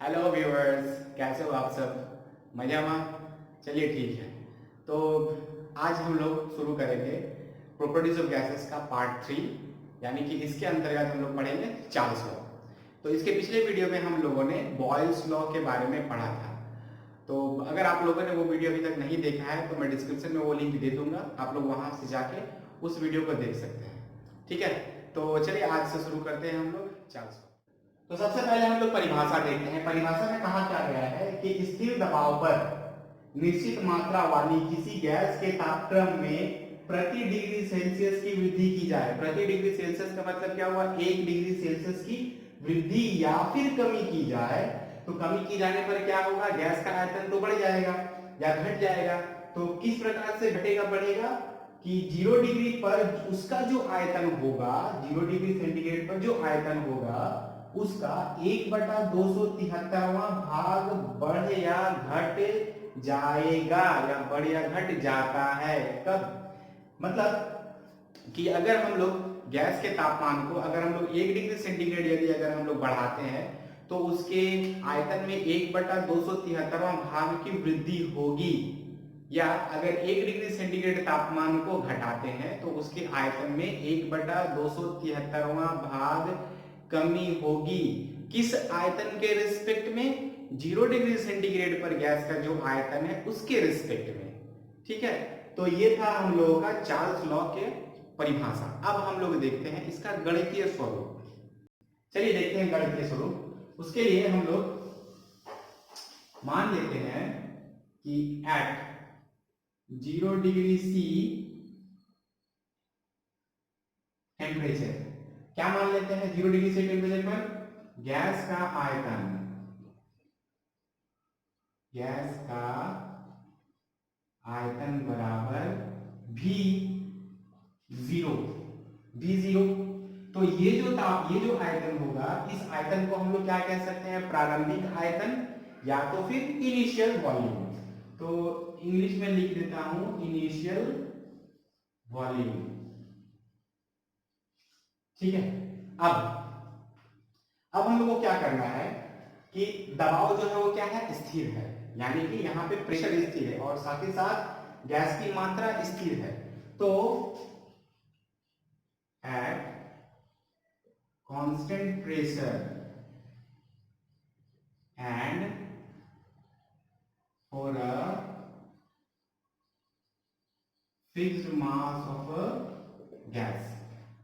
Hello viewers, कैसे हो आप सब? मजा में? चलिए ठीक है। तो आज हम लोग शुरू करेंगे प्रॉपर्टीज ऑफ गैसेस का पार्ट 3, यानी कि इसके अंतर्गत हम लोग पढ़ेंगे चार्ल्स लॉ। तो इसके पिछले वीडियो में हम लोगों ने बॉयल्स लॉ के बारे में पढ़ा था। तो अगर आप लोगों ने वो वीडियो अभी तक नहीं देखा है तो मैं डिस्क्रिप्शन में वो लिंक दे दूंगा, आप लोग वहां से जाके उस वीडियो को देख सकते हैं। ठीक है, तो चलिए आज से शुरू करते हैं हम लोग चार्ल्स लॉ। तो सबसे पहले हम लोग परिभाषा देखते हैं। परिभाषा में कहा क्या गया है कि स्थिर दबाव पर निश्चित मात्रा वाली किसी गैस के तापक्रम में प्रति डिग्री सेल्सियस की वृद्धि की जाए। प्रति डिग्री सेल्सियस का मतलब क्या हुआ? 1 डिग्री सेल्सियस की वृद्धि या फिर कमी की जाए। तो कमी की जाने पर क्या होगा? गैस का आयतन तो बढ़ जाएगा या घट जाएगा। तो किस प्रकार से घटेगा बढ़ेगा कि 0 डिग्री पर उसका जो आयतन होगा, 0 डिग्री सेंटीग्रेड पर जो आयतन होगा उसका 1/273वां भाग बढ़ या घट जाएगा, या बढ़ या घट जाता है। कब? मतलब कि अगर हम लोग गैस के तापमान को अगर हम लोग 1 डिग्री सेंटीग्रेड यदि अगर हम लोग बढ़ाते हैं तो उसके आयतन में 1/273वां भाग की वृद्धि होगी, या अगर 1 डिग्री सेंटीग्रेड तापमान को घटाते हैं तो उसके आयतन में 1/273वां भाग कमी होगी। किस आयतन के रिस्पेक्ट में? 0 डिग्री सेंटीग्रेड पर गैस का जो आयतन है उसके रिस्पेक्ट में। ठीक है, तो ये था हम लोगों का चार्ल्स लॉ के परिभाषा। अब हम लोग देखते हैं इसका गणितीय स्वरूप। चलिए देखते हैं गणितीय स्वरूप। उसके लिए हम लोग मान लेते हैं कि एट 0 डिग्री सी टेम्परेचर, क्या मान लेते हैं? 0 डिग्री सी टेम्परेचर पर गैस का आयतन, गैस का आयतन बराबर भी जीरो। तो ये जो आयतन होगा, इस आयतन को हम लोग क्या कह सकते हैं? प्रारंभिक आयतन या तो फिर इनिशियल वॉल्यूम। तो इंग्लिश में लिख देता हूं इनिशियल वॉल्यूम। ठीक है, अब हम लोग को क्या करना है कि दबाव जो है वो क्या है? स्थिर है, यानी कि यहाँ पे प्रेशर स्थिर है और साथ ही साथ गैस की मात्रा स्थिर है। तो at constant pressure and for a fixed mass of a gas,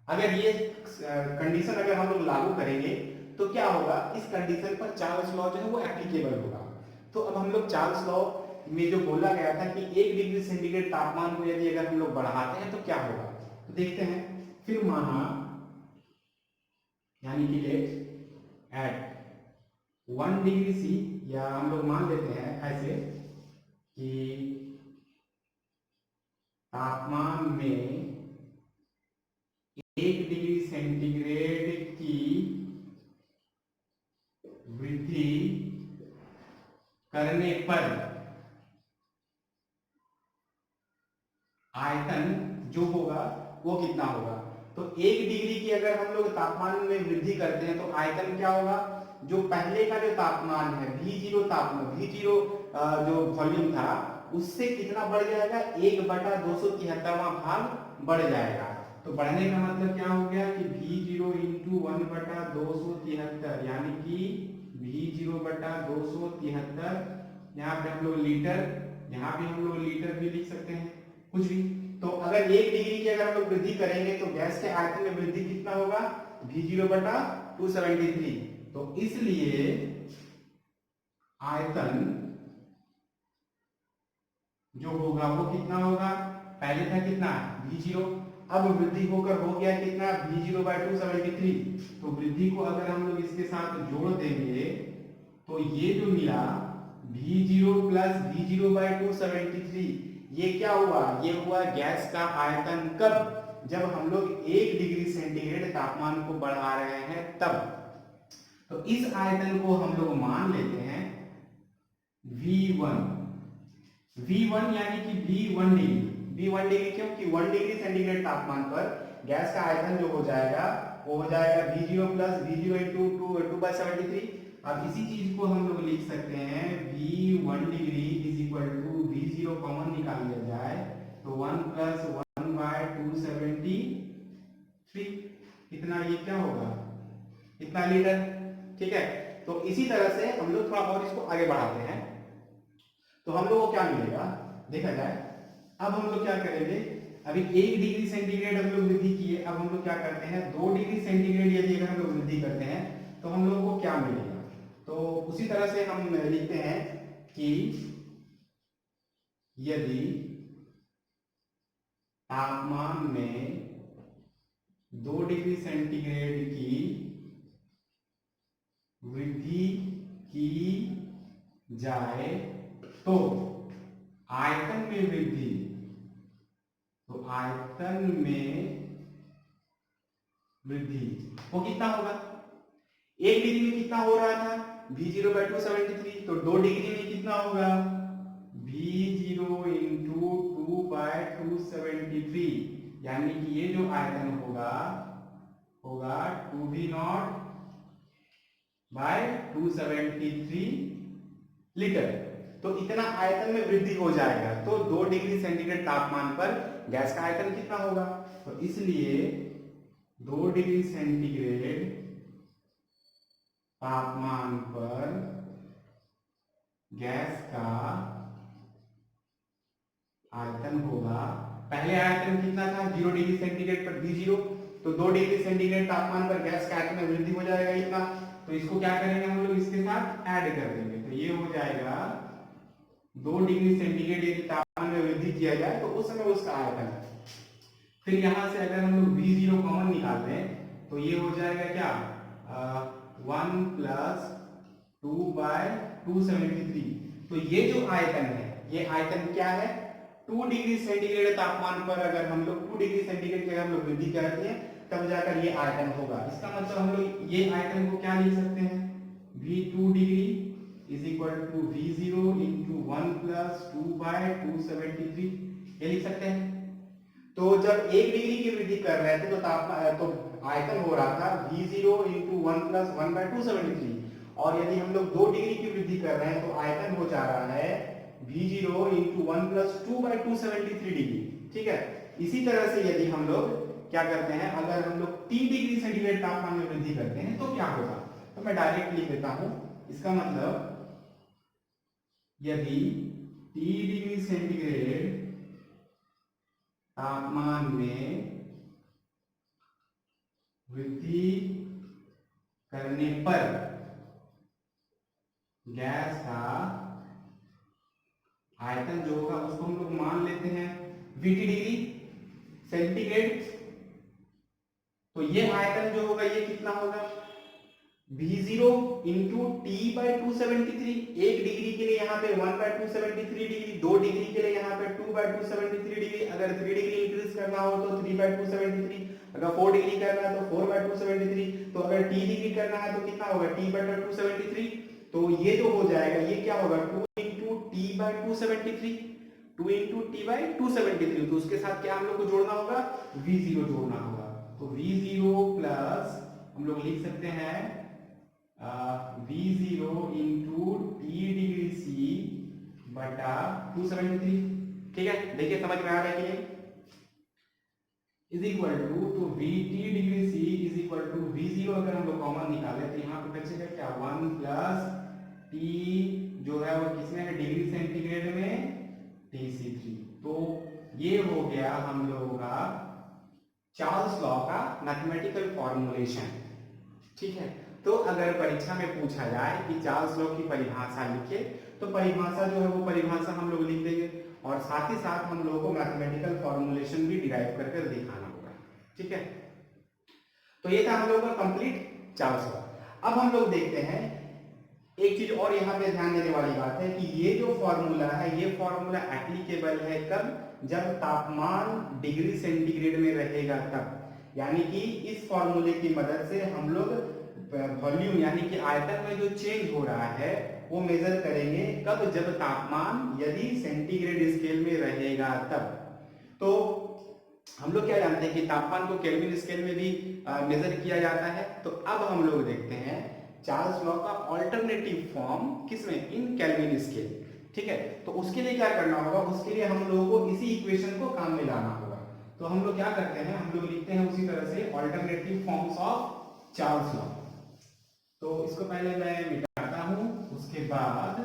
अगर ये कंडीशन अगर हम लोग लागू करेंगे तो क्या होगा? इस कंडीशन पर चार्ल्स लॉ जो है वो एप्लीकेबल होगा। तो अब हम लोग चार्ल्स लॉ में जो बोला गया था कि 1 डिग्री सेंटीग्रेड तापमान को यदि अगर हम लोग बढ़ाते हैं तो क्या होगा, तो देखते हैं। फिर माना, यानी कि लेट एट 1 डिग्री सी, या हम लोग मान लेते हैं ऐसे कि तापमान में 1 डिग्री सेंटीग्रेड की वृद्धि करने पर आयतन जो होगा वो कितना होगा? तो 1 डिग्री की अगर हम लोग तापमान में वृद्धि करते हैं तो आयतन क्या होगा? जो पहले का जो तापमान है V0 तापमान, V0 जो वॉल्यूम था उससे कितना बढ़ जाएगा? 1/273वां भाग बढ़ जाएगा। तो बढ़ने का मतलब क्या हो गया कि V0 इंटू 1/273, यानी कि V0/273, यहाँ पे हम लोग लीटर, यहाँ पे हम लोग लीटर भी लिख सकते हैं, कुछ भी। तो अगर 1 डिग्री की अगर हम लोग वृद्धि करेंगे तो गैस के आयतन में वृद्धि कितना होगा? V0/273। तो इसलिए आयतन जो होगा वो कितना होगा? पहले था कितना? V0, अब वृद्धि होकर हो गया कितना? V0/273। तो वृद्धि को अगर हम लोग इसके साथ जोड़ देंगे तो ये जो मिला V0 प्लस V0/273, ये क्या हुआ? ये हुआ गैस का आयतन। कब? जब हम लोग 1 डिग्री सेंटीग्रेड तापमान को बढ़ा रहे हैं तब। तो इस आयतन को हम लोग मान लेते हैं V1। V1 यानी कि V1 डिग्री। V1 डिग्री क्यों? कि 1 डिग्री सेंटीग्रेड तापमान पर गैस का आयतन जो हो जाएगा वो हो जाएगा V0 प्लस V0 इंटू 2/73। अब इसी चीज को हम लोग लिख सकते हैं V1 degree is equal to V0 common निकाल लिया जाए तो 1 प्लस 1 बाय 273 इतना, ये क्या होगा, इतना लीटर। ठीक है, तो इसी तरह से हम लोग थोड़ा और इसको आगे बढ़ाते हैं तो हम लोग को क्या मिलेगा देखा जाए। अब हम लोग क्या करेंगे, अभी 1 डिग्री सेंटीग्रेड हम लोग वृद्धि किए, अब हम लोग क्या करते हैं 2 डिग्री सेंटीग्रेड यदि अगर हम लोग वृद्धि करते हैं तो हम लोगों को क्या मिलेगा। तो उसी तरह से हम लिखते हैं कि यदि तापमान में 2 डिग्री सेंटीग्रेड की वृद्धि की जाए तो आयतन में वृद्धि, तो आयतन में वृद्धि वो कितना होगा, 1 डिग्री में कितना हो रहा था V0 by 273, तो 2 डिग्री में कितना होगा V0 इंटू 2 by 273, यानी कि ये जो आयतन होगा 2V0 by 273 लीटर। तो इतना आयतन में वृद्धि हो जाएगा, तो 2 डिग्री सेंटीग्रेड तापमान पर गैस का आयतन कितना होगा, तो इसलिए 2 डिग्री सेंटीग्रेड तापमान पर गैस का आयतन होगा, पहले आयतन कितना था 0 डिग्री सेंटीग्रेड पर V0, तो 2 डिग्री सेंटीग्रेड तापमान पर गैस का आयतन में वृद्धि हो जाएगा इतना, तो इसको क्या करेंगे हम लोग इसके साथ ऐड कर देंगे, तो ये हो जाएगा 2 डिग्री सेंटीग्रेड यदि तापमान में वृद्धि किया जाए तो उस समय उसका आयतन। फिर यहां से अगर हम लोग V0 कॉमन निकाल दें तो ये हो जाएगा क्या 1 प्लस 2 बाय 273, तो ये जो आयतन है ये आयतन क्या है 2 डिग्री सेंटीग्रेड तापमान पर अगर हम लोग 2 डिग्री सेंटीग्रेड की अगर हम लोग वृद्धि करते हैं तब जाकर ये आयतन होगा। इसका मतलब हम लोग ये आयतन को क्या लिख सकते हैं V2 degree is equal to V0 into 1 plus 2 by 273, ये लिख सकते हैं। तो जब 1 डिग्री की वृद्धि कर रहे थे तो तापमान तो आयतन हो रहा था V0 इंटू 1 प्लस 1 बाय 273, और यदि हम लोग 2 डिग्री की वृद्धि कर रहे हैं तो आयतन हो जा रहा है V0 into 1 plus 2 by 273 degree. ठीक है, इसी तरह से यदि हम लोग क्या करते हैं, अगर हम लोग 3 डिग्री सेंटीग्रेड तापमान में वृद्धि करते हैं तो क्या होगा, तो मैं डायरेक्ट लिख देता हूं। इसका मतलब यदि 3 डिग्री सेंटीग्रेड तापमान में वृद्धि करने पर गैस का आयतन जो होगा उसको हम लोग मान लेते हैं VT डिग्री सेंटीग्रेड, तो ये आयतन जो होगा ये कितना होगा V0 into T by 273, 1 degree के लिए यहाँ पे 1 बाय 273 डिग्री, 2 डिग्री के लिए यहाँ पे 2 बाय 273 डिग्री, अगर 3 डिग्री इंक्रीज करना हो तो 3 बाय 273, अगर 4 डिग्री करना है तो 4 बाय 273, तो अगर t डिग्री करना है तो कितना होगा t बाय 273, तो ये जो हो जाएगा ये क्या होगा 2 into T by 273, 2 into T by 273, तो उसके साथ क्या हम लोग को जोड़ना होगा V0 जोड़ना होगा, तो V0 प्लस हम लोग लिख सकते हैं V0 इंटू टी डिग्री सी बटा 273। ठीक है, देखिए समझ में आ रहा है कि इज इक्वल टू, तो VT degree C is equal to V0 अगर हम लोग कॉमन निकाले तो यहाँ पे बचेगा क्या 1 प्लस टी जो है वो किसमें है डिग्री सेंटीग्रेड में Tc3, तो ये हो गया हम लोगों का चार्ल्स लॉ का मैथमेटिकल फॉर्मूलेशन। ठीक है, तो अगर परीक्षा में पूछा जाए कि चार्ल्स लॉ की परिभाषा लिखे तो परिभाषा जो है वो परिभाषा हम लोग लिख देंगे और साथ ही साथ हम लोगों को मैथमेटिकल फॉर्मूलेशन भी डिराइव कर दिखाना होगा। ठीक है, तो ये था हम लोगों का कंप्लीट चार्ल्स लॉ। अब हम लोग देखते हैं एक चीज और यहाँ पे ध्यान देने वाली बात है कि ये जो फॉर्मूला है ये फॉर्मूला एप्लीकेबल है कब, जब तापमान डिग्री सेंटीग्रेड में रहेगा तब, यानी कि इस फॉर्मूले की मदद से हम लोग वॉल्यूम यानी कि आयतन में जो चेंज हो रहा है वो मेजर करेंगे कब, जब तापमान यदि सेंटीग्रेड स्केल में रहेगा तब। तो हम लोग क्या जानते हैं कि तापमान को केल्विन स्केल में भी मेजर किया जाता है। तो अब हम लोग देखते हैं चार्ल्स लॉ का ऑल्टरनेटिव फॉर्म किसमें, इन केल्विन स्केल। ठीक है, तो उसके लिए क्या करना होगा, उसके लिए हम लोगों को इसी इक्वेशन को काम में लाना होगा। तो हम लोग क्या करते हैं, हम लोग लिखते हैं उसी तरह से alternative forms of Charles law. तो इसको पहले मैं मिटाता हूं, उसके बाद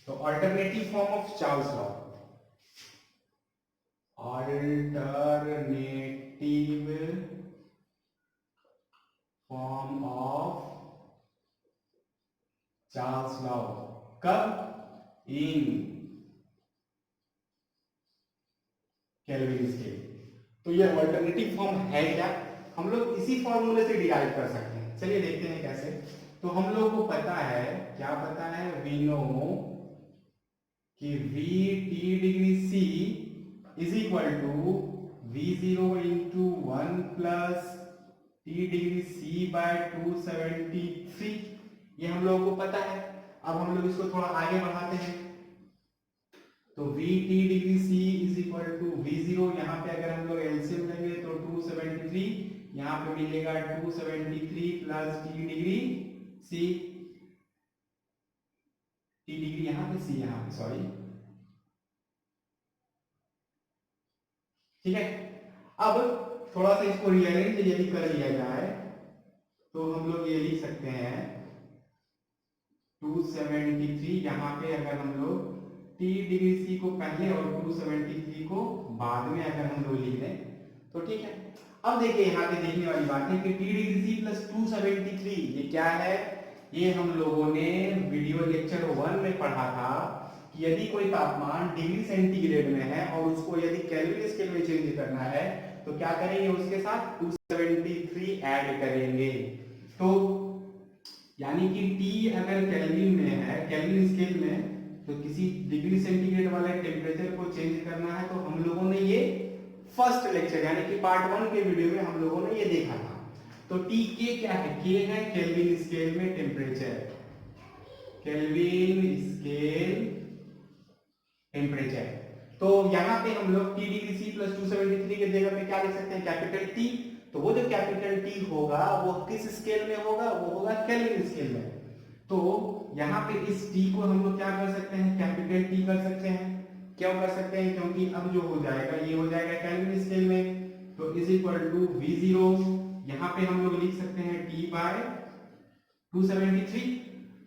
तो alternative form of Charles law, alternative form of Charles law, कब, इन केल्विन स्केल। तो ये ऑल्टरनेटिव फॉर्म है क्या, हम लोग इसी फॉर्मूले से डिराइव कर सकते हैं। चलिए देखते हैं कैसे। तो हम लोग को पता है, क्या पता है, वी नो कि v t degree c is equal to v0 into 1 plus t degree c by 273। ये हम लोगों को पता है। अब हम लोग इसको थोड़ा आगे बढ़ाते हैं। तो v t degree c is equal to v0, यहाँ पे अगर हम लोग एलसीएम लेंगे तो 273, यहाँ पे मिलेगा 273 plus t degree c, t degree यहाँ पे c, यहाँ पे सॉरी। ठीक है, अब थोड़ा सा इसको रिअरेंज यदि कर लिया जाए तो हम लोग ये लिख सकते हैं 273, यहाँ पे अगर हम लोग t डिग्री c को पहले और 273 को बाद में अगर हम लोग लिख दें तो ठीक है। अब देखिए यहाँ पे देखने वाली बात है कि t डिग्री c प्लस 273 ये क्या है, ये हम लोगों ने वीडियो लेक्चर 1 में पढ़ा था कि यदि कोई तापमान डिग्री सेंटीग्रेड में है और उसको यदि केल्विन स्केल में चेंज करना है तो क्या करेंगे, उसके साथ 273 ऐड करेंगे। तो यानी कि T अगर केल्विन में है, केल्विन स्केल में, तो किसी डिग्री सेंटीग्रेड वाले टेम्परेचर को चेंज करना है तो हम लोगों ने ये फर्स्ट लेक्चर यानी कि पार्ट 1 के वीडियो में हम लोगों ने ये देखा था। तो T के क्या है, K है केल्विन स्केल में टेम्परेचर, केल्विन स्केल टेम्परेचर। तो यहाँ पे हम लोग T डिग्री C प्लस 273 के जगह पे क्या लिख सकते हैं, कैपिटल T। तो वो जो कैपिटल T होगा वो किस स्केल में होगा, वो होगा केल्विन स्केल में। तो यहाँ पे इस T को हम लोग क्या कर सकते हैं, कैपिटल T कर सकते हैं। क्यों कर सकते हैं, क्योंकि अब जो हो जाएगा ये हो जाएगा केल्विन स्केल में। तो इज इक्वल टू V0, यहाँ पे हम लोग लिख सकते हैं T बाय 273।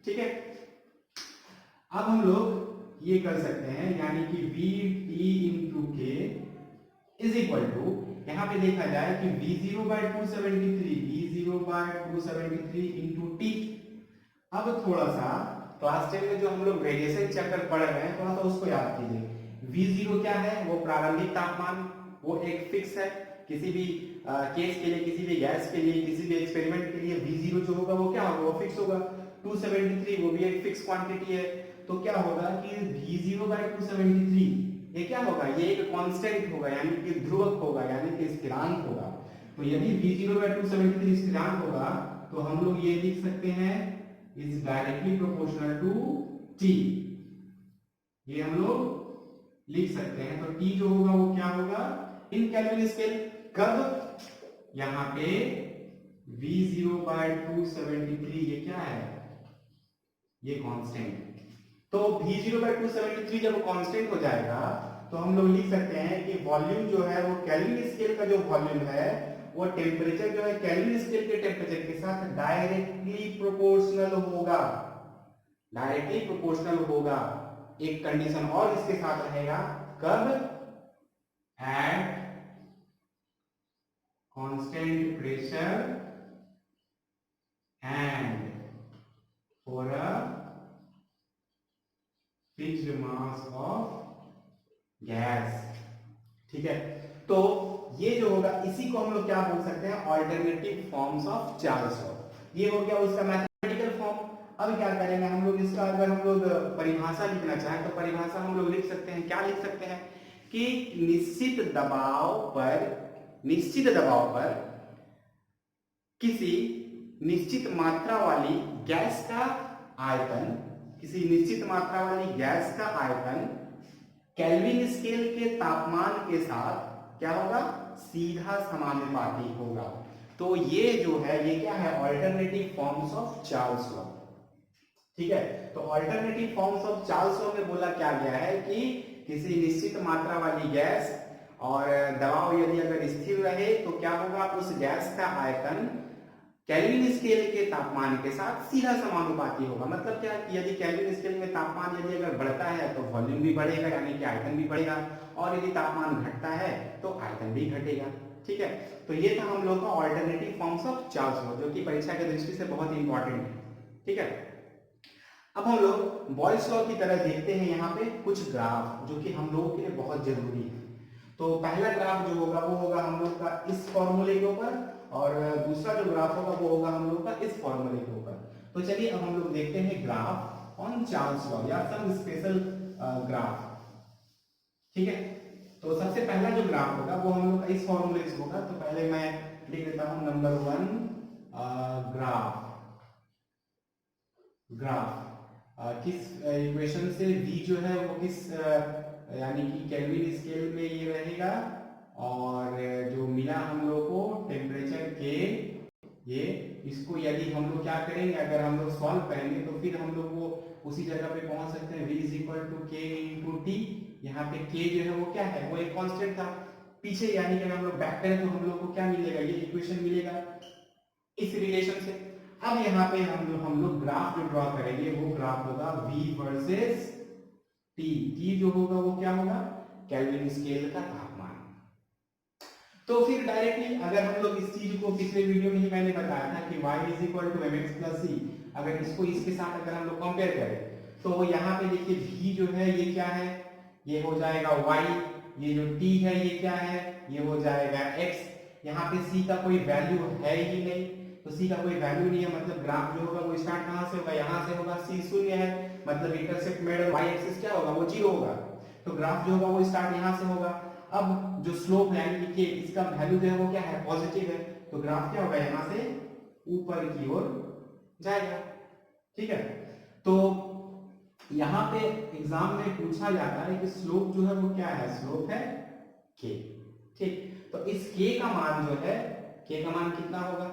ठीक है, अब हम लोग ये कर सकते हैं यानी कि V T इंटू के इज इक्वल टू, यहाँ पे देखा जाए कि V0 by 273, V0 by 273 into T। अब थोड़ा सा क्लास 10 में जो हम लोग रेडिएशन चक्र पढ़ रहे हैं थोड़ा सा उसको याद कीजिए। V0 क्या है, वो प्रारंभिक तापमान, वो एक फिक्स है। किसी भी केस के लिए, किसी भी गैस के लिए, किसी भी एक्सपेरिमेंट के लिए V0 जो होगा वो क्या होगा, वो फिक्स होगा। 273 वो भी एक फिक्स क्वांटिटी है। तो क्या होगा कि V0 बाय 273 ये क्या होगा, ये एक कांस्टेंट होगा यानी कि ध्रुवक होगा यानी कि स्थिरांक होगा। तो यदि V0 बाय 273 स्थिरांक होगा तो हम लोग ये लिख सकते हैं is directly proportional to T। ये हम लोग लिख सकते हैं। तो T जो होगा वो क्या होगा, इन केल्विन स्केल। कब, यहाँ पे V0 बाय 273 ये क्या है, ये कांस्टेंट। तो V0 बाय 273 जब कांस्टेंट हो जाएगा तो हम लोग लिख सकते हैं कि वॉल्यूम जो है वो केल्विन स्केल का जो वॉल्यूम है वो टेम्परेचर जो है केल्विन स्केल के टेम्परेचर के साथ डायरेक्टली प्रोपोर्शनल होगा, डायरेक्टली प्रोपोर्शनल होगा। एक कंडीशन और इसके साथ रहेगा, कब, at constant pressure and for a fixed mass of gas. ठीक है, तो ये जो होगा इसी को हम लोग क्या बोल सकते हैं, alternative forms of Charles law. ये हो गया उसका मैथमेटिकल फॉर्म। अब क्या करेंगे हम लोग, इसका अगर हम लोग परिभाषा लिखना चाहें तो परिभाषा हम लोग लिख सकते हैं, क्या लिख सकते हैं कि निश्चित दबाव पर किसी निश्चित मात्रा वाली गैस का आयतन, किसी निश्चित मात्रा वाली गैस का आयतन केल्विन स्केल के तापमान के साथ क्या होगा, सीधा समानुपाती होगा। तो ये जो है ये क्या है, alternative forms of Charles law. ठीक है, तो alternative forms of Charles law में बोला क्या गया है कि किसी निश्चित मात्रा वाली गैस और दबाव यदि अगर स्थिर रहे तो क्या होगा, उस गैस का आयतन केल्विन स्केल के तापमान के साथ सीधा समानुपाती होगा। मतलब क्या कि यदि केल्विन स्केल में तापमान यदि अगर बढ़ता है तो वॉल्यूम भी बढ़ेगा, यानी कि आयतन भी बढ़ेगा, और यदि तापमान घटता है तो आयतन भी घटेगा। ठीक है, तो ये था हम लोग का alternative forms of Charles law, जो कि परीक्षा की दृष्टि से बहुत इंपॉर्टेंट है। ठीक है, अब हम लोग बॉयल्स लॉ की तरह देखते हैं यहाँ पे कुछ ग्राफ जो कि हम लोगों के लिए बहुत जरूरी है। तो पहला ग्राफ जो होगा वो होगा हम लोग का इस फॉर्मूले के ऊपर, और दूसरा जो ग्राफ होगा वो होगा हम लोग का इस फॉर्मूले के ऊपर। तो चलिए अब हम लोग देखते हैं ग्राफ ऑन चार्ल्स लॉ या सम स्पेशल ग्राफ। ठीक है, तो सबसे पहला जो ग्राफ होगा वो हम लोग का इस फॉर्मूले से होगा। तो पहले मैं लिख देता हूं नंबर 1 ग्राफ। किस इक्वेशन से v जो है वो किस यानी कि केल्विन स्केल में ये रहेगा, और जो मिला हम लोग को टेम्परेचर के, ये इसको यदि हम लोग क्या करेंगे, अगर हम लोग सॉल्व करेंगे तो फिर हम लोग वो उसी जगह पे पहुंच सकते हैं, v इज इक्वल टू के इंटू टी। यहाँ पे k जो है वो क्या है, वो एक कांस्टेंट था पीछे, यानी कि अगर हम लोग बैक करें तो हम लोग को क्या मिलेगा, ये इक्वेशन मिलेगा इस रिलेशन से। अब यहाँ पे हम लोग ग्राफ जो ड्रॉ करेंगे वो ग्राफ होगा v वर्सेस t। t जो होगा वो क्या होगा, केल्विन स्केल का तापमान। तो फिर डायरेक्टली अगर हम लोग इस चीज को, पिछले वीडियो में ही मैंने बताया था कि y is equal to mx plus c, अगर इसको इसके साथ अगर हम लोग कंपेयर करें तो यहाँ पे देखिए v जो है ये क्या है, ये हो जाएगा y, ये जो t है ये क्या है, ये हो जाएगा x। यहाँ पे c का कोई वैल्यू है ही नहीं, तो c का कोई वैल्यू नहीं है, मतलब ग्राफ जो होगा वो स्टार्ट कहाँ से होगा, यहाँ से होगा। c शून्य है, मतलब इंटरसेप्ट मेड y एक्सिस क्या होगा, वो 0 होगा, तो ग्राफ जो होगा वो स्टार्ट यहाँ से होगा। अब जो स्लोप है यानी कि इसका वैल्यू जो है वो क्या है, पॉजिटिव है, तो ग्राफ क्या होगा, यहाँ से ऊपर की ओर जाएगा। ठीक है, तो यहाँ पे एग्जाम में पूछा जाता है कि स्लोप जो है वो क्या है, स्लोप है k। ठीक, तो इस k का मान जो है, k का मान कितना होगा,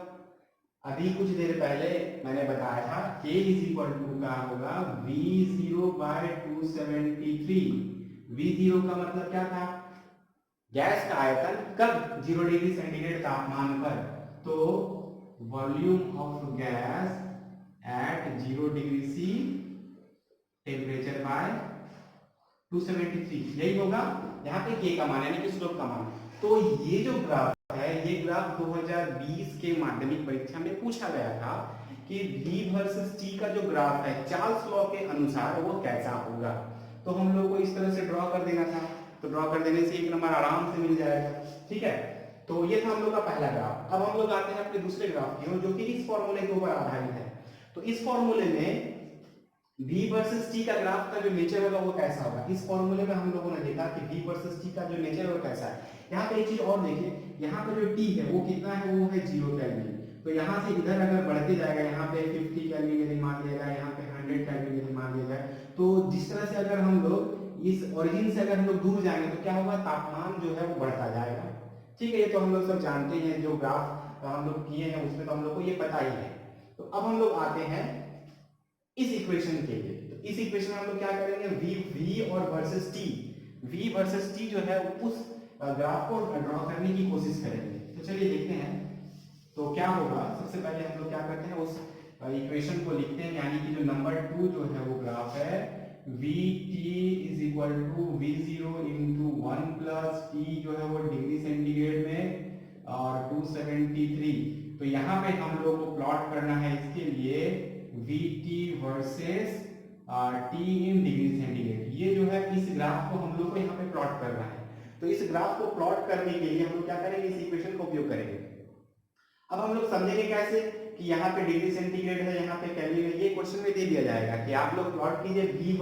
अभी कुछ देर पहले मैंने बताया था k इज इक्वल टू का होगा v0 बाय 273। v0 का मतलब क्या था, गैस का आयतन कब, 0 डिग्री सेंटीग्रेड तापमान पर, तो volume of gas at 0 degree C temperature by 273, यही होगा यहाँ पे k का मान यानी कि स्लोप का मान। तो ये जो ग्राफ है, ये ग्राफ 2020 के माध्यमिक परीक्षा में पूछा गया था कि v वर्सेस t का जो ग्राफ है चार्ल्स लॉ के अनुसार वो कैसा होगा। तो हम लोग को इस तरह से ड्रॉ कर देना था, तो ड्रॉ कर देने से एक नंबर आराम से मिल जाएगा। ठीक है, तो ये था हम लोग का पहला ग्राफ। अब हम लोग आते हैं अपने दूसरे ग्राफ की ओर, जो कि इस फॉर्मूले के ऊपर आधारित है। तो इस फॉर्मूले में v वर्सेस t का ग्राफ का जो नेचर होगा वो कैसा होगा, इस फॉर्मूले में हम लोगों ने देखा कि v वर्सेस t का जो नेचर है वो कैसा है। यहाँ पे एक चीज और देखिए, यहाँ पे जो t है वो कितना है, वो है 0 केल्विन। तो यहाँ से इधर अगर बढ़ते जाएगा, यहाँ पे 50 केल्विन यदि मान लिया जाए, यहाँ पे 100 केल्विन यदि मान लिया जाए, तो जिस तरह से अगर हम लोग इस ओरिजिन से अगर हम लोग दूर जाएंगे तो क्या होगा, तापमान जो है वो बढ़ता जाएगा। ठीक है, ये तो हम लोग सब जानते हैं, जो ग्राफ हम लोग किए हैं उसमें तो हम लोग को ये पता ही है। तो अब हम लोग आते हैं इस इक्वेशन के लिए। तो इस इक्वेशन में हम लोग क्या करेंगे, v और versus t, v versus t जो है उस ग्राफ को ड्रॉ करने की कोशिश करेंगे। तो चलिए देखते हैं तो क्या होगा। सबसे पहले हम लोग क्या करते हैं, उस इक्वेशन को लिखते हैं, यानी कि जो नंबर 2 जो है वो ग्राफ है vt is equal to v0 into 1 plus t जो है वो डिग्री सेंटीग्रेड में और 273। तो यहाँ पे हम लोग को प्लॉट करना है इसके लिए vt versus t in degree centigrade. ये जो है इस ग्राफ को हम लोग को यहाँ पे प्लॉट करना है। तो इस ग्राफ को प्लॉट करने के लिए हम लोग क्या करेंगे, इस इक्वेशन का उपयोग करेंगे। अब हम लोग समझेंगे कैसे कि यहाँ पे डिग्री सेंटीग्रेड है, यहाँ पे केल्विन है, ये क्वेश्चन में दे दिया जाएगा कि आप लोग प्लॉट कीजिए v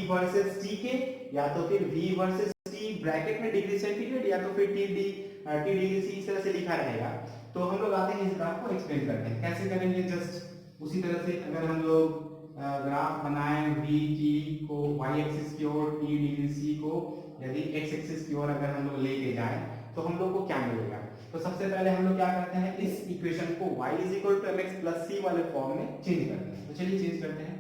वर्सेस t के, या तो फिर v वर्सेस t ब्रैकेट में डिग्री सेंटीग्रेड, या तो फिर t डिग्री सी, इस तरह से लिखा रहेगा। तो हम लोग आते हैं इस ग्राफ को एक्सप्लेन करते हैं, कैसे करेंगे। जस्ट उसी तरह से अगर हम लोग ग्राफ बनाएं vt को y एक्सिस की ओर, t डिग्री c को यदि x एक्सिस की ओर अगर हम लोग लेके जाएं तो हम लोग को क्या मिलेगा। तो तो सबसे पहले हम लोग क्या करते हैं, इस इक्वेशन को y is equal to mx plus C वाले फॉर्म में चेंज करते हैं। तो चलिए चेंज करते हैं।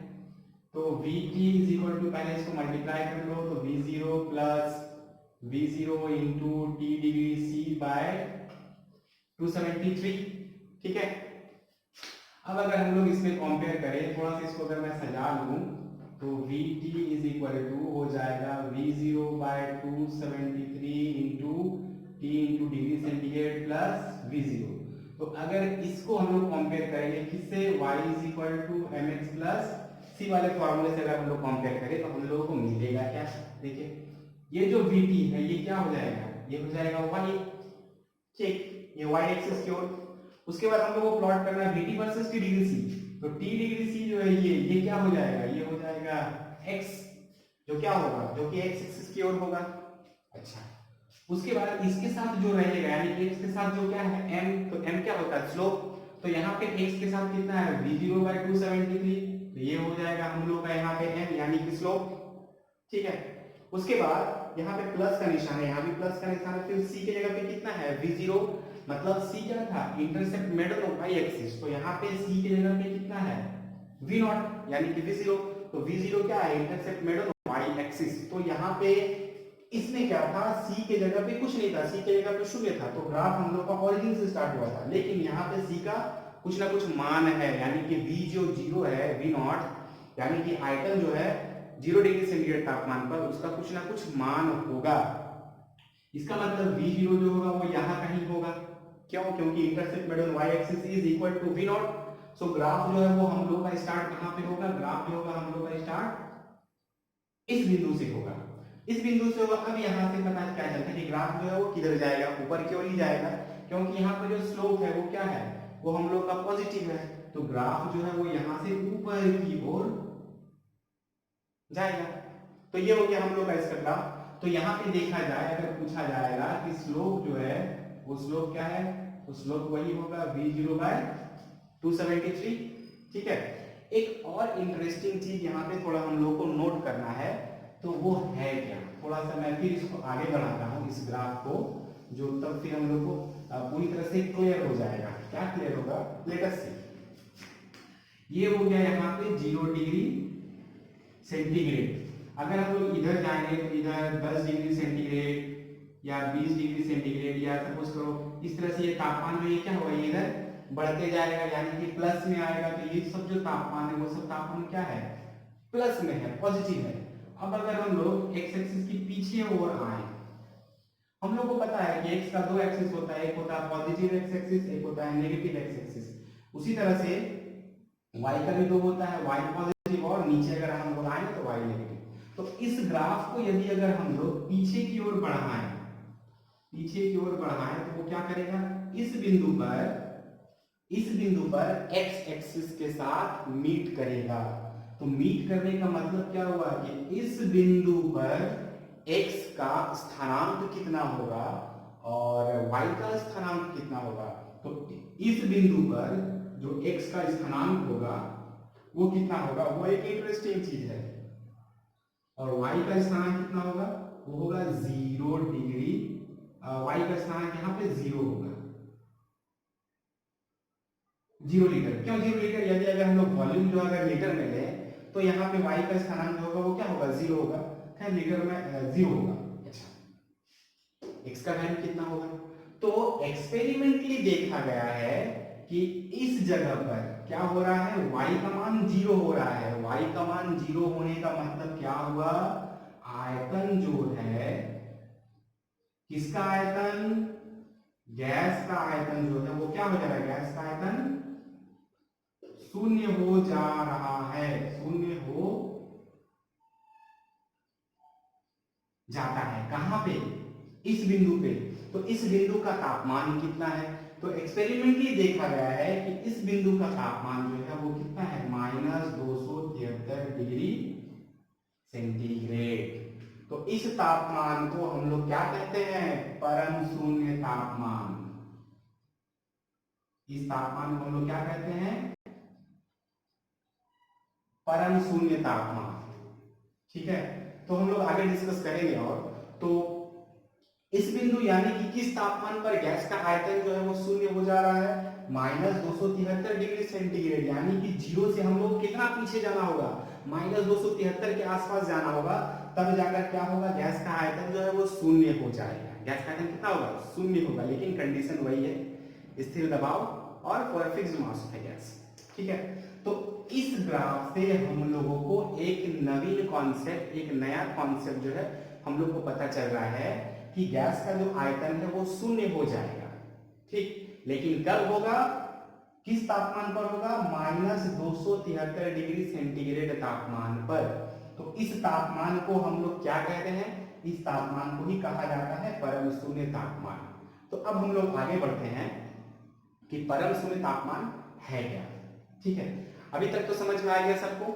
तो vt इज इक्वल टू, पहले इसको मल्टीप्लाई कर लो, तो v0 plus v0 into T degree C by 273, ठीक है। अब अगर हम लोग इसमें कंपेयर करें, थोड़ा सा इसको अगर मैं सजा लूं, तो vt इज इक्वल टू हो जाएगा v0 by 273 into T into degree centigrade plus v0। तो अगर इसको हम लोग कंपेयर करेंगे किससे, y is equal to mx plus C वाले फॉर्मूले से अगर हम लोग कंपेयर करें तो हम लोगों को मिलेगा क्या, देखिए ये जो vt है ये क्या हो जाएगा, ये हो जाएगा y, ठीक, ये y एक्सिस की ओर। उसके बाद हम लोग को प्लॉट करना है vt versus T degree C. तो टी डिग्री सी जो है ये क्या हो जाएगा, ये हो जाएगा x, जो क्या होगा, जो कि x एक्सिस की ओर होगा। अच्छा, उसके बाद इसके साथ जो रहेगा, यानी कि x के साथ जो क्या है m, तो m क्या होता है, स्लोप। तो यहाँ पे x के साथ कितना है, v0 बाय 273, तो ये हो जाएगा हम लोग का यहाँ पे m यानी कि स्लोप, ठीक है। उसके बाद यहाँ पे प्लस का निशान है, यहाँ भी प्लस का निशान है, फिर c के जगह पे कितना है v0, मतलब c क्या था, intercept made of y axis. तो यहाँ पे c के जगह पे कितना है v0 यानी कि v0। तो v0 क्या है, intercept made of y axis. तो यहाँ पे इसमें क्या था, c के जगह पे कुछ नहीं था, c के जगह पे शून्य था। तो ग्राफ हम लोग का ओरिजिन से स्टार्ट हुआ था, लेकिन यहाँ पे c का कुछ ना कुछ मान है, यानी कि v जो 0 है, v0 यानी कि आयतन जो है 0 डिग्री सेंटीग्रेड तापमान पर, उसका कुछ ना कुछ मान होगा। इसका मतलब v0 जो होगा वो यहाँ कहीं होगा, क्यों, क्योंकि intercept made on y axis is equal to v0। So graph जो है वो हम लोग का स्टार्ट कहाँ पे होगा, ग्राफ जो होगा हम लोग का स्टार्ट इस बिंदु से होगा, इस बिंदु से होगा। अब यहाँ से पता क्या चलता है कि ग्राफ जो है वो किधर जाएगा, ऊपर की ओर ही जाएगा, क्योंकि यहाँ पर जो स्लोप है वो क्या है, वो हम लोग का पॉजिटिव है। तो ग्राफ जो है वो यहाँ से ऊपर की ओर जाएगा। तो ये हो गया हम लोग का इसका ग्राफ। तो यहाँ पे देखा जाए, अगर पूछा जाएगा कि स्लोप जो है वो स्लोप क्या है, तो स्लोप वही होगा v0 बाय 273, ठीक है। एक और इंटरेस्टिंग चीज यहाँ पे थोड़ा हम लोग को नोट करना है, तो वो है क्या, थोड़ा सा मैं फिर इसको आगे बढ़ाता हूँ इस ग्राफ को, जो तब फिर हम लोग को पूरी तरह से क्लियर हो जाएगा। क्या क्लियर होगा, लेट अस सी। ये हो गया यहाँ पे 0 डिग्री सेंटीग्रेड। अगर हम लोग इधर जाएंगे तो इधर 10 डिग्री सेंटीग्रेड या 20 डिग्री सेंटीग्रेड, या सपोज करो इस तरह से ये तापमान जो ये क्या होगा, ये इधर बढ़ते जाएगा, यानी कि प्लस में आएगा। तो ये सब जो तापमान है वो सब तापमान क्या है, प्लस में है, पॉजिटिव है। अब अगर हम लोग एक्स एक्सिस की पीछे ओर आए, हम लोग को पता है कि एक्स का दो एक्सिस होता है, एक होता है पॉजिटिव एक्स एक्सिस, एक होता है नेगेटिव एक्स एक्सिस। उसी तरह से वाई का भी दो होता है, वाई पॉजिटिव और नीचे अगर हम लोग आए तो वाई नेगेटिव। तो इस ग्राफ को यदि अगर हम लोग पीछे की ओर बढ़ाएं, पीछे की ओर बढ़ाएं, तो वो क्या करेगा, इस बिंदु पर एक्स एक्सिस के साथ मीट करेगा। तो मीट करने का मतलब क्या हुआ कि इस बिंदु पर x का स्थानांक कितना होगा और y का स्थानांक कितना होगा। तो इस बिंदु पर जो x का स्थानांक होगा वो कितना होगा, वो एक इंटरेस्टिंग चीज है। और y का स्थानांक कितना होगा, वो होगा 0 डिग्री, y का स्थानांक यहाँ पे 0 होगा, 0 लीटर। क्यों 0 लीटर, यदि अगर हम लोग वॉल्यूम जो अगर लीटर में ले तो यहाँ पे y का स्थानांक होगा वो क्या होगा, 0 होगा, खैर लीटर में 0 होगा। अच्छा, x का वैल्यू कितना होगा। तो एक्सपेरिमेंटली देखा गया है कि इस जगह पर क्या हो रहा है, y का मान 0 हो रहा है। y का मान 0 होने का मतलब क्या हुआ, आयतन जो है, किसका आयतन, गैस का आयतन जो है वो क्या हो जा रहा है, गैस का आयतन शून्य हो जा रहा है, शून्य हो जाता है। कहां पे, इस बिंदु पे। तो इस बिंदु का तापमान कितना है, तो एक्सपेरिमेंटली देखा गया है कि इस बिंदु का तापमान जो है वो कितना है, -273 डिग्री सेंटीग्रेड। तो इस तापमान को हम लोग क्या कहते हैं, परम शून्य तापमान। इस तापमान को हम लोग क्या कहते हैं, परम शून्य तापमान, ठीक है। तो हम लोग आगे डिस्कस करेंगे। और तो इस बिंदु यानी कि किस तापमान पर गैस का आयतन जो है वो शून्य हो जा रहा है, -273 डिग्री सेंटीग्रेड, यानी कि जीरो से हम लोग कितना पीछे जाना होगा, -273 के आसपास जाना होगा, तब जाकर क्या होगा, गैस का आयतन जो है वो शून्य हो जाएगा। गैस का आयतन कितना होगा, शून्य होगा, लेकिन कंडीशन वही है, स्थिर दबाव और फॉर फिक्स्ड मास है गैस। ठीक है, तो इस ग्राफ से हम लोगों को एक नवीन कॉन्सेप्ट, एक नया कॉन्सेप्ट जो है हम लोग को पता चल रहा है कि गैस का जो आयतन है वो शून्य हो जाएगा। ठीक, लेकिन कब होगा, किस तापमान पर होगा, -273 डिग्री सेंटीग्रेड तापमान पर। तो इस तापमान को हम लोग क्या कहते हैं, इस तापमान को ही कहा जाता है परम शून्य तापमान। तो अब हम लोग आगे बढ़ते हैं कि परम शून्य तापमान है क्या। ठीक है, अभी तक तो समझ में आ गया सबको।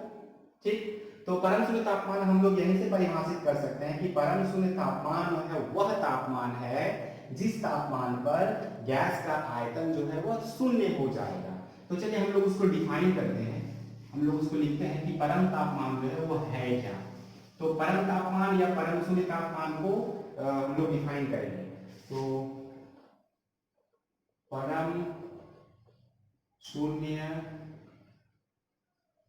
ठीक, तो परम शून्य तापमान हम लोग यहीं से परिभाषित कर सकते हैं कि परम शून्य तापमान है वह तापमान है जिस तापमान पर गैस का आयतन जो है वह शून्य हो जाएगा। तो चलिए हम लोग उसको डिफाइन करते हैं, हम लोग उसको लिखते हैं कि परम तापमान जो है वो है क्या। तो परम तापमान या परम शून्य तापमान को हम लोग डिफाइन करेंगे। तो परम शून्य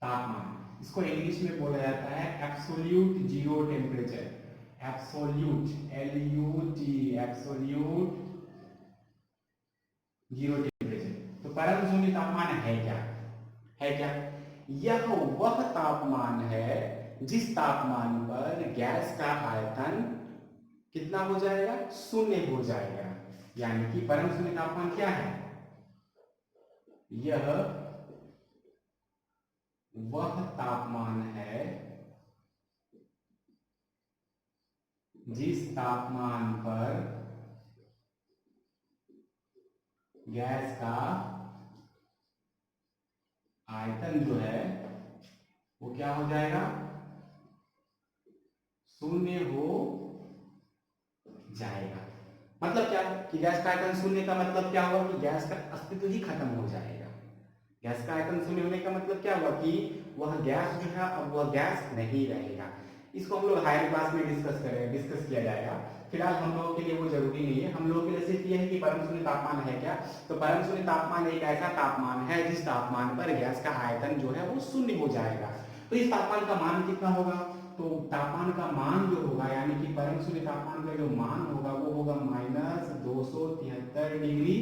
तापमान, इसको इंग्लिश में बोला जाता है absolute zero temperature, absolute LUT, absolute zero temperature. तो परम शून्य तापमान है क्या, है क्या, यह वह तापमान है जिस तापमान पर गैस का आयतन कितना हो जाएगा, शून्य हो जाएगा। यानी कि परम शून्य तापमान क्या है, यह वह तापमान है जिस तापमान पर गैस का आयतन जो है वो क्या हो जाएगा, शून्य हो जाएगा। मतलब क्या कि गैस का आयतन शून्य का मतलब क्या हुआ कि गैस का अस्तित्व ही खत्म हो जाएगा। गैस का आयतन शून्य होने का मतलब क्या हुआ कि वह गैस जो है अब वह गैस नहीं रहेगा। इसको हम लोग हायर क्लास में डिस्कस किया जाएगा। फिलहाल हम लोगों के लिए वो जरूरी नहीं है, हम लोगों के लिए सिर्फ ये है कि परम शून्य तापमान है क्या। तो परम शून्य तापमान एक ऐसा तापमान है जिस तापमान पर गैस का आयतन जो है वो शून्य हो जाएगा। तो इस तापमान का मान कितना होगा, तो तापमान का मान जो होगा यानी कि परम शून्य तापमान का जो मान होगा वो होगा -273 डिग्री